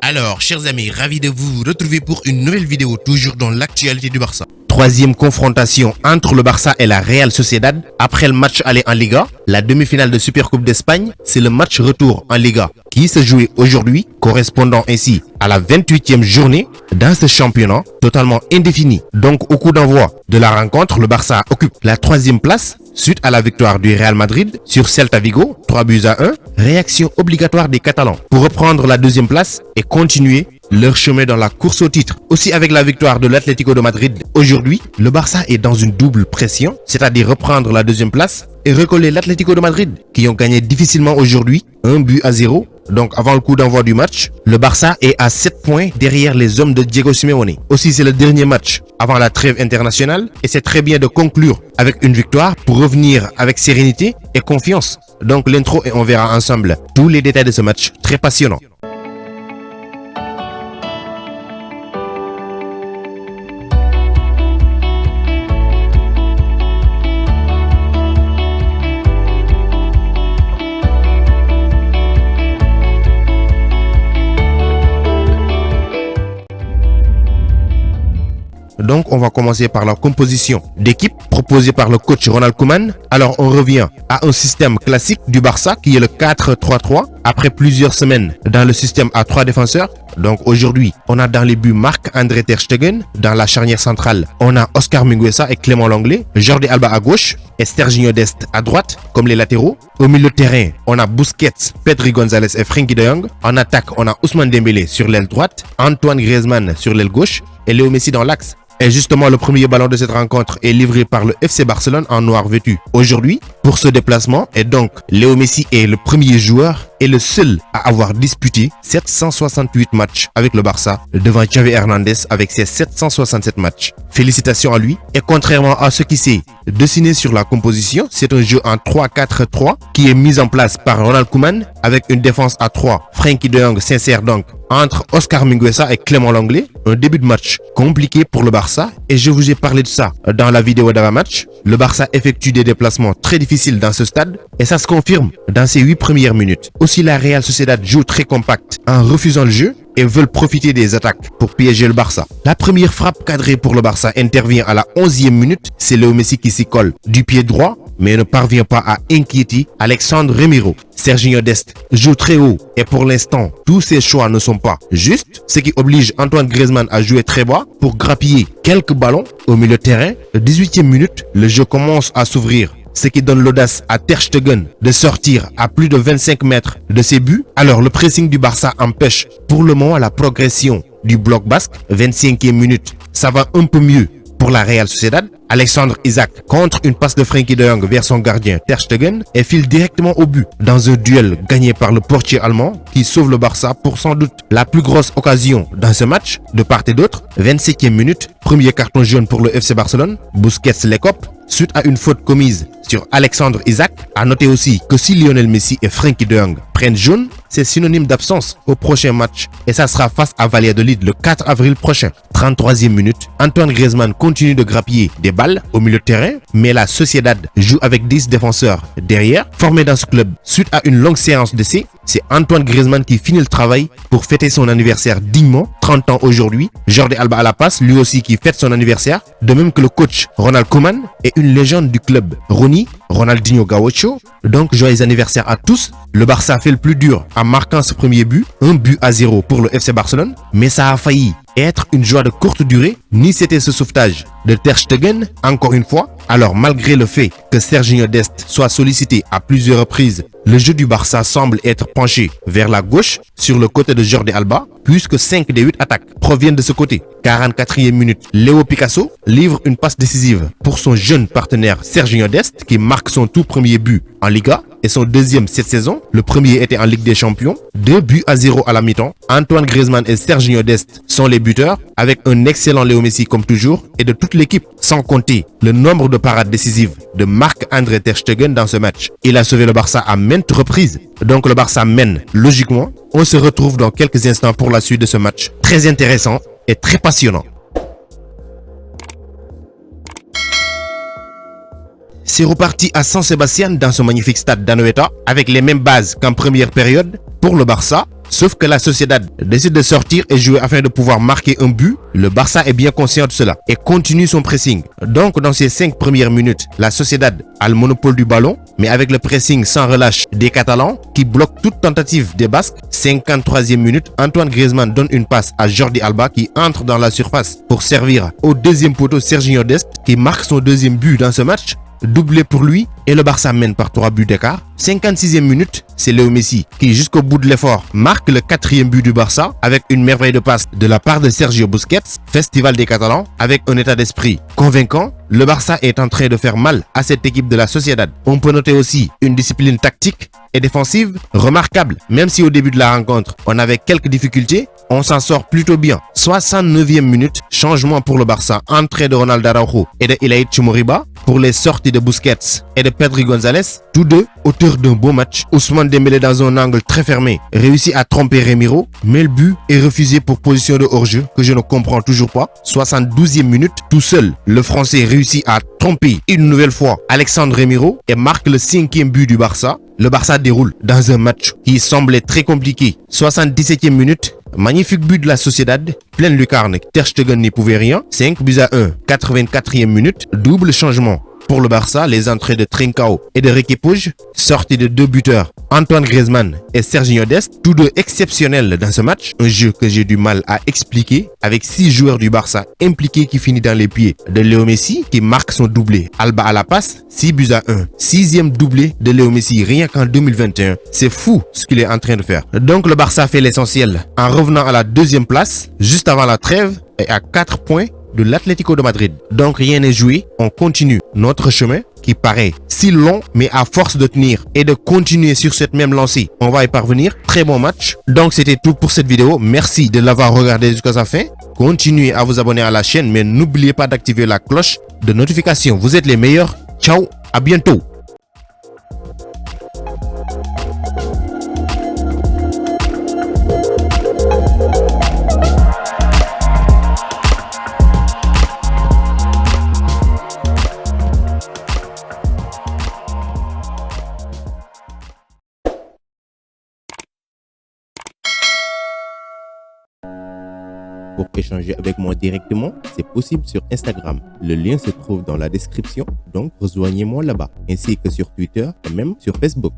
Alors, chers amis, ravi de vous retrouver pour une nouvelle vidéo, toujours dans l'actualité du Barça. Troisième confrontation entre le Barça et la Real Sociedad. Après le match aller en Liga, la demi-finale de Supercoupe d'Espagne, c'est le match retour en Liga qui se jouait aujourd'hui, correspondant ainsi à la 28e journée dans ce championnat totalement indéfini. Donc au coup d'envoi de la rencontre, le Barça occupe la 3e place suite à la victoire du Real Madrid sur Celta Vigo, 3-1, réaction obligatoire des Catalans pour reprendre la 2e place et continuer leur chemin dans la course au titre. Aussi avec la victoire de l'Atlético de Madrid aujourd'hui, le Barça est dans une double pression, c'est-à-dire reprendre la 2e place et recoller l'Atlético de Madrid qui ont gagné difficilement aujourd'hui 1-0. Donc avant le coup d'envoi du match, le Barça est à 7 points derrière les hommes de Diego Simeone. Aussi c'est le dernier match avant la trêve internationale et c'est très bien de conclure avec une victoire pour revenir avec sérénité et confiance. Donc l'intro et on verra ensemble tous les détails de ce match très passionnant. Donc, on va commencer par la composition d'équipe proposée par le coach Ronald Koeman. Alors, on revient à un système classique du Barça qui est le 4-3-3 après plusieurs semaines dans le système à 3 défenseurs. Donc, aujourd'hui, on a dans les buts Marc-André Ter Stegen. Dans la charnière centrale, on a Oscar Mingueza et Clément Lenglet. Jordi Alba à gauche et Serginho Dest à droite comme les latéraux. Au milieu de terrain, on a Busquets, Pedri González et Frenkie de Jong. En attaque, on a Ousmane Dembélé sur l'aile droite, Antoine Griezmann sur l'aile gauche et Léo Messi dans l'axe. Et justement, le premier ballon de cette rencontre est livré par le FC Barcelone en noir vêtu aujourd'hui pour ce déplacement. Et donc, Léo Messi est le premier joueur et le seul à avoir disputé 768 matchs avec le Barça devant Xavi Hernandez avec ses 767 matchs. Félicitations à lui. Et contrairement à ce qui s'est dessiné sur la composition, c'est un jeu en 3-4-3 qui est mis en place par Ronald Koeman avec une défense à 3. Frenkie de Jong s'insère donc entre Oscar Mingueza et Clément Lenglet. Un début de match compliqué pour le Barça et je vous ai parlé de ça dans la vidéo d'avant-match. Le Barça effectue des déplacements très difficiles dans ce stade et ça se confirme dans ses 8 premières minutes. Aussi la Real Sociedad joue très compact en refusant le jeu et veulent profiter des attaques pour piéger le Barça. La première frappe cadrée pour le Barça intervient à la 11e minute. C'est Léo Messi qui s'y colle du pied droit mais ne parvient pas à inquiéter Alexandre Remiro. Serginho Dest joue très haut et pour l'instant, tous ses choix ne sont pas justes, ce qui oblige Antoine Griezmann à jouer très bas pour grappiller quelques ballons au milieu de terrain. À la 18e minute, le jeu commence à s'ouvrir, ce qui donne l'audace à Ter Stegen de sortir à plus de 25 mètres de ses buts. Alors le pressing du Barça empêche pour le moment la progression du bloc basque. 25e minute, ça va un peu mieux pour la Real Sociedad. Alexandre Isaac contre une passe de Frenkie de Jong vers son gardien Ter Stegen et file directement au but dans un duel gagné par le portier allemand qui sauve le Barça pour sans doute la plus grosse occasion dans ce match de part et d'autre. 27e minute, premier carton jaune pour le FC Barcelone. Busquets l'écope suite à une faute commise sur Alexandre Isaac. À noter aussi que si Lionel Messi et Frenkie de Jong prennent jaune, c'est synonyme d'absence au prochain match et ça sera face à Valladolid le 4 avril prochain. 33e minute, Antoine Griezmann continue de grappiller des balles au milieu de terrain, mais la Sociedad joue avec 10 défenseurs derrière, formés dans ce club. Suite à une longue séance d'essai, c'est Antoine Griezmann qui finit le travail pour fêter son anniversaire dignement, 30 ans aujourd'hui. Jordi Alba à la passe, lui aussi qui fête son anniversaire, de même que le coach Ronald Koeman et une légende du club, Ronaldinho Gaucho. Donc joyeux anniversaire à tous. Le Barça fait le plus dur en marquant ce premier but, 1-0 pour le FC Barcelone, mais ça a failli être une joie de courte durée, ni c'était ce sauvetage de Ter Stegen, encore une fois. Alors malgré le fait que Serginho Dest soit sollicité à plusieurs reprises, le jeu du Barça semble être penché vers la gauche sur le côté de Jordi Alba, puisque 5 des 8 attaques proviennent de ce côté. 44e minute, Léo Picasso livre une passe décisive pour son jeune partenaire Serginho Dest qui marque son tout premier but en Liga et son deuxième cette saison. Le premier était en Ligue des Champions. 2-0 à la mi-temps. Antoine Griezmann et Serginho Dest sont les buteurs avec un excellent Léo Messi comme toujours et de toute l'équipe, sans compter le nombre de parades décisives de Marc-André Ter Stegen dans ce match. Il a sauvé le Barça à maintes reprises. Donc le Barça mène logiquement. On se retrouve dans quelques instants pour la suite de ce match très intéressant et très passionnant. C'est reparti à San Sebastián dans ce magnifique stade d'Anoeta avec les mêmes bases qu'en première période pour le Barça. Sauf que la Sociedad décide de sortir et jouer afin de pouvoir marquer un but. Le Barça est bien conscient de cela et continue son pressing. Donc dans ces 5 premières minutes, la Sociedad a le monopole du ballon, mais avec le pressing sans relâche des Catalans qui bloquent toute tentative des Basques. 53e minute, Antoine Griezmann donne une passe à Jordi Alba qui entre dans la surface pour servir au deuxième poteau Serginho Dest qui marque son deuxième but dans ce match. Doublé pour lui et le Barça mène par 3 buts d'écart. 56e minute, c'est Léo Messi qui jusqu'au bout de l'effort marque le 4e but du Barça avec une merveille de passe de la part de Sergio Busquets, festival des Catalans, avec un état d'esprit convaincant. Le Barça est en train de faire mal à cette équipe de la Sociedad. On peut noter aussi une discipline tactique et défensive remarquable. Même si au début de la rencontre, on avait quelques difficultés, on s'en sort plutôt bien. 69e minute, changement pour le Barça, entrée de Ronald Araujo et de Ilaït Moriba pour les sorties de Busquets et de Pedri González, tous deux auteurs d'un beau match. Ousmane Dembélé dans un angle très fermé réussit à tromper Remiro, mais le but est refusé pour position de hors-jeu que je ne comprends toujours pas. 72e minute, tout seul, le Français réussit à tromper une nouvelle fois Alexandre Remiro et marque le 5e but du Barça. Le Barça déroule dans un match qui semblait très compliqué. 77e minute, magnifique but de la Sociedad, pleine lucarne, Ter Stegen n'y pouvait rien. 5 buts à 1, 84e minute, double changement pour le Barça, les entrées de Trincao et de Riqui Puig, sortie de 2 buteurs, Antoine Griezmann et Serginho Dest, tous deux exceptionnels dans ce match. Un jeu que j'ai du mal à expliquer, avec 6 joueurs du Barça impliqués qui finit dans les pieds de Léo Messi, qui marque son doublé. Alba à la passe, 6 buts à 1. 6e doublé de Léo Messi, rien qu'en 2021. C'est fou ce qu'il est en train de faire. Donc le Barça fait l'essentiel en revenant à la 2e place, juste avant la trêve, et à 4 points de l'Atlético de Madrid. Donc rien n'est joué, on continue notre chemin qui paraît si long, mais à force de tenir et de continuer sur cette même lancée, on va y parvenir. Très bon match. Donc c'était tout pour cette vidéo. Merci de l'avoir regardé jusqu'à sa fin. Continuez à vous abonner à la chaîne, mais n'oubliez pas d'activer la cloche de notification. Vous êtes les meilleurs. Ciao, à bientôt. Pour échanger avec moi directement, c'est possible sur Instagram. Le lien se trouve dans la description, donc rejoignez-moi là-bas, ainsi que sur Twitter et même sur Facebook.